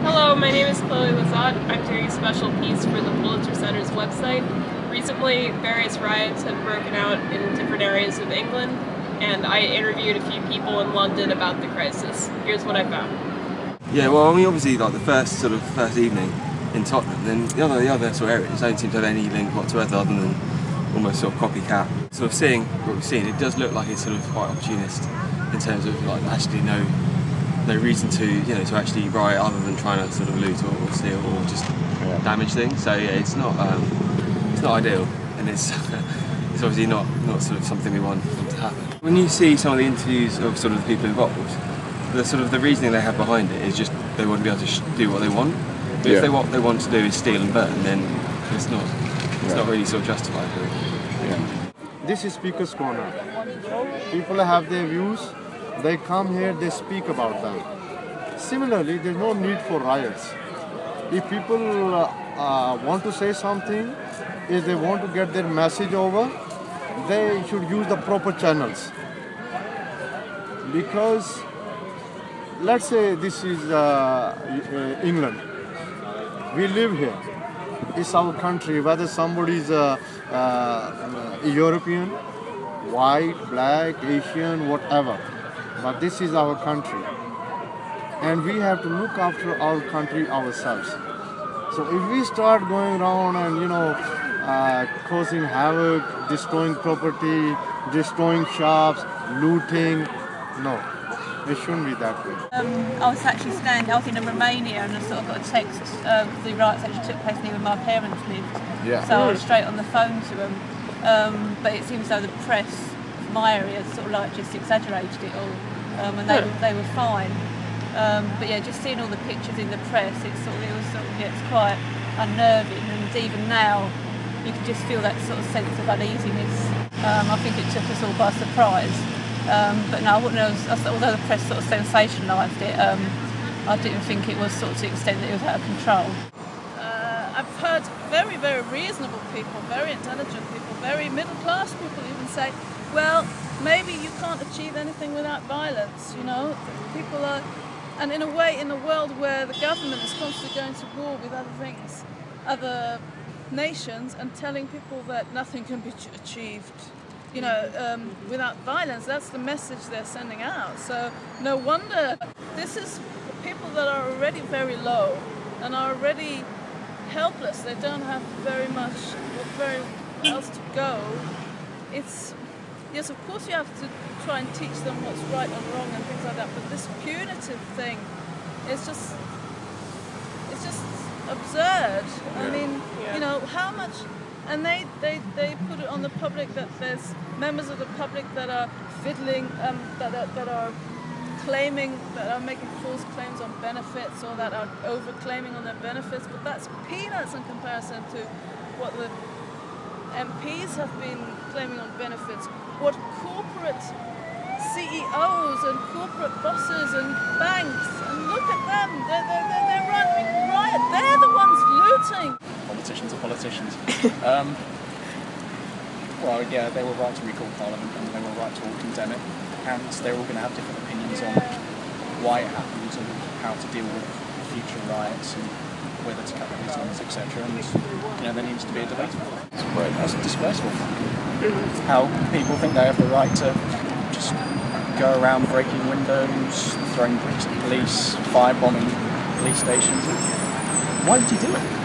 Hello, my name is Chloe Lazat. I'm doing a special piece for the Pulitzer Center's website. Recently, various riots have broken out in different areas of England, and I interviewed a few people in London about the crisis. Here's what I found. Yeah, well, I mean, obviously, like the first evening in Tottenham, then the other sort of areas don't seem to have any link whatsoever, other than almost sort of copycat. Sort of seeing what we've seen, it does look like it's sort of quite opportunist in terms of like actually no reason to actually riot other than trying to sort of loot or steal or just damage things. So yeah, it's not ideal, and it's it's obviously not sort of something we want to happen. When you see some of the interviews of sort of the people involved, the reasoning they have behind it is just they want to be able to do what they want. But if what they want to do is steal and burn, then it's not really sort of justified. Yeah. This is Speaker's Corner. People have their views. They come here, they speak about them. Similarly, there's no need for riots. If people want to say something, if they want to get their message over, they should use the proper channels. Because, let's say this is England. We live here. It's our country, whether somebody is European, white, black, Asian, whatever. But this is our country, and we have to look after our country ourselves. So if we start going around and causing havoc, destroying property, destroying shops, looting, no, it shouldn't be that way. I was in Romania, and I sort of got a text because the riots actually took place near where my parents lived. Yeah. So I was straight on the phone to them. But it seems though the press, my area, sort of like just exaggerated it all, and they were fine. But yeah, just seeing all the pictures in the press, it's quite unnerving. And even now, you can just feel that sort of sense of uneasiness. I think it took us all by surprise. But no, although the press sort of sensationalised it, I didn't think it was sort of to the extent that it was out of control. I've heard very, very reasonable people, very intelligent people, very middle-class people even say, well, maybe you can't achieve anything without violence, People are, and in a way, in a world where the government is constantly going to war with other nations and telling people that nothing can be achieved, without violence, that's the message they're sending out. So no wonder this is people that are already very low and are already helpless. They don't have very else to go. Yes, of course you have to try and teach them what's right and wrong and things like that, but this punitive thing is just absurd. Yeah. I mean, how much, and they put it on the public that there's members of the public that are fiddling, that are claiming, that are making false claims on benefits or that are over-claiming on their benefits, but that's peanuts in comparison to what the MPs have been claiming on benefits, what corporate CEOs and corporate bosses and banks, and look at them, they're running riot, they're the ones looting. Politicians are politicians. Well, yeah, they were right to recall Parliament and they were right to all condemn it, and they're all going to have different opinions on why it happened and how to deal with future riots and whether to cut reasons, etc. And there needs to be a debate. That's disgraceful. How people think they have the right to just go around breaking windows, throwing bricks at police, firebombing police stations. Why did you do it?